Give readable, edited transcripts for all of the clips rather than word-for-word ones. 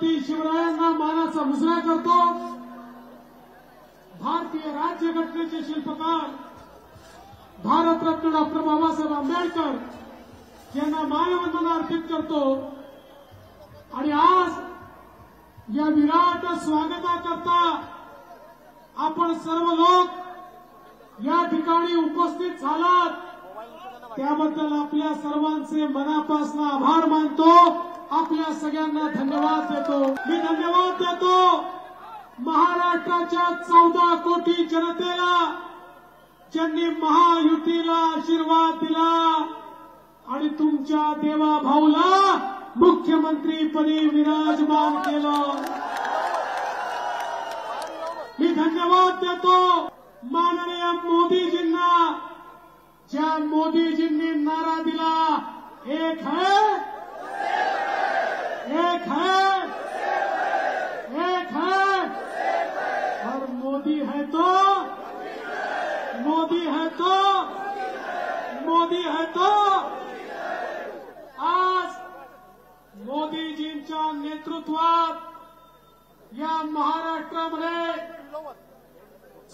छत्रपती शिवरायांना मानाचा मुजरा करतो। भारतीय राज्यघटनेचे शिल्पकार भारतरत्न डॉक्टर बाबासाहेब आंबेडकर यांना मानवंदना अर्पित करतो। आणि आज या विराट स्वागताकरता आपण सर्व लोक या ठिकाणी उपस्थित झालात, त्याबद्दल आपल्या सर्वांचे मनापासून आभार मानतो। आपल्या सगळ्यांना धन्यवाद देतो। मी धन्यवाद देतो महाराष्ट्राच्या 14 कोटी जनतेला, ज्यांनी महायुतीला आशीर्वाद दिला आणि तुमच्या देवा भाऊला मुख्यमंत्रीपदी विराजमान केलं। मी धन्यवाद देतो माननीय मोदीजींना, ज्या मोदीजींनी नारा दिला, एक है, एक है, एक है, और मोदी है तो, मोदी है तो, मोदी है तो। आज मोदीजींच्या नेतृत्वात या महाराष्ट्रामध्ये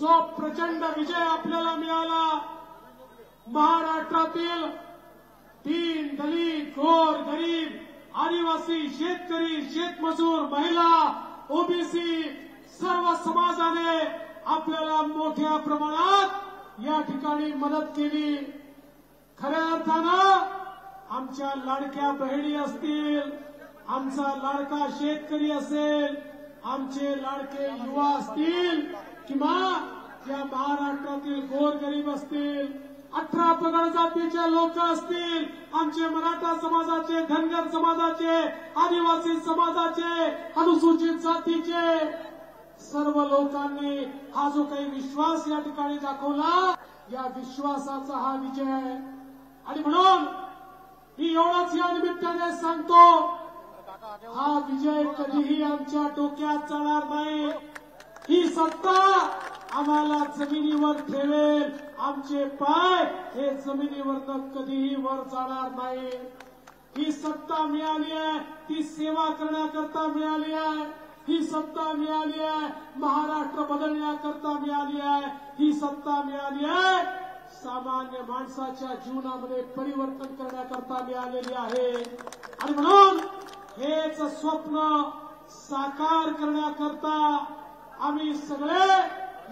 जो प्रचंड विजय आपल्याला मिळाला, महाराष्ट्रातील दीन दलित गोर गरीब आदिवासी शेतकरी शेतमजूर महिला ओबीसी सर्व समाजाने आपल्याला मोठ्या प्रमाणात या ठिकाणी मदत केली। खऱ्या अर्थानं आमच्या लाडक्या बहिणी असतील, आमचा लाडका शेतकरी असेल, आमचे लाडके युवा असतील किंवा या महाराष्ट्रातील गोरगरीब असतील, 18 पगड जातीचे लोक असतील, आमचे मराठा समाजाचे, धनगर समाजाचे, आदिवासी समाजाचे, अनुसूचित जातीचे सर्व लोकांनी हा जो काही विश्वास या ठिकाणी दाखवला, या विश्वासाचा हा विजय आहे। आणि म्हणून मी एवढंच या निमित्ताने सांगतो, हा विजय कधीही आमच्या डोक्यात जाणार नाही। ही सत्ता आम्हाला जमिनीवर ठेवेल, आमचे पाय हे जमिनीवरनं कधीही वर जाणार नाही। ही सत्ता मिळाली आहे ती सेवा करण्याकरता मिळाली आहे, ही सत्ता मिळाली आहे महाराष्ट्र बदलण्याकरता मिळाली आहे, ही सत्ता मिळाली आहे सामान्य माणसाच्या जीवनामध्ये परिवर्तन करण्याकरता मिळालेली आहे। आणि म्हणून हेच स्वप्न साकार करण्याकरता आम्ही सगळे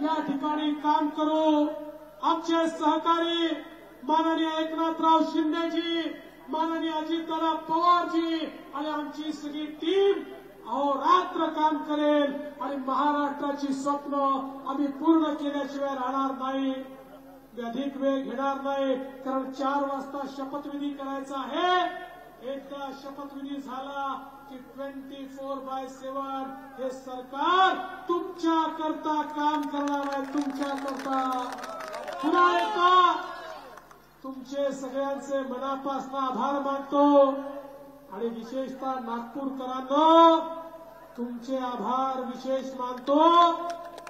या ठिकाणी काम करू। आमचे सहकारी माननीय एकनाथराव शिंदेजी, माननीय अजितदादा पवारजी आणि आमची सगळी टीम अहोरात्र काम करेल आणि महाराष्ट्राची स्वप्न आम्ही पूर्ण केल्याशिवाय राहणार नाही। अधिक वेळ घेणार नाही, कारण 4 वाजता शपथविधी करायचा आहे। एकदा शपथविधी झाला की 24/7 हे सरकार तुमच्या करता काम करणार आहे, तुमच्या करता। पुन्हा एकदा तुमचे सगळ्यांचे मनापासून आभार मानतो आणि विशेषतः नागपूरकरांनो तुमचे आभार विशेष मानतो,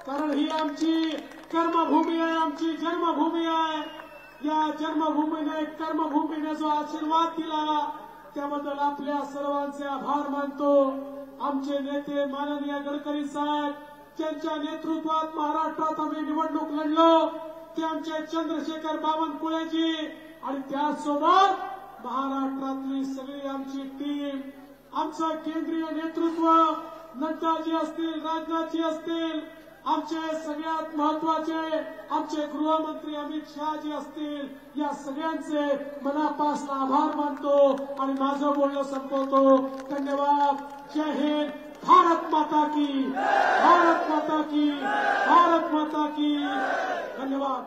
कारण ही आमची कर्मभूमी आहे, आमची जन्मभूमी आहे। या जन्मभूमीने कर्मभूमीने जो आशीर्वाद दिला त्याबद्दल आपल्या सर्वांचे आभार मानतो। आमचे नेते माननीय गडकरी साहेब, ज्यांच्या नेतृत्वात महाराष्ट्रात आम्ही निवडणूक लढलो, ते आमचे चंद्रशेखर बावनकुळेजी आणि त्यासोबत महाराष्ट्रातली सगळी आमची टीम, आमचं केंद्रीय नेतृत्व नड्डाजी असतील, राजनाथजी असतील, आमचे सगळ्यात महत्वाचे आमचे गृहमंत्री अमित शहाजी असतील, या सगळ्यांचे मनापासून आभार मानतो आणि माझं बोलणं संपवतो। धन्यवाद। जय हिंद। भारत माता की, भारत माता की, भारत माता की। धन्यवाद।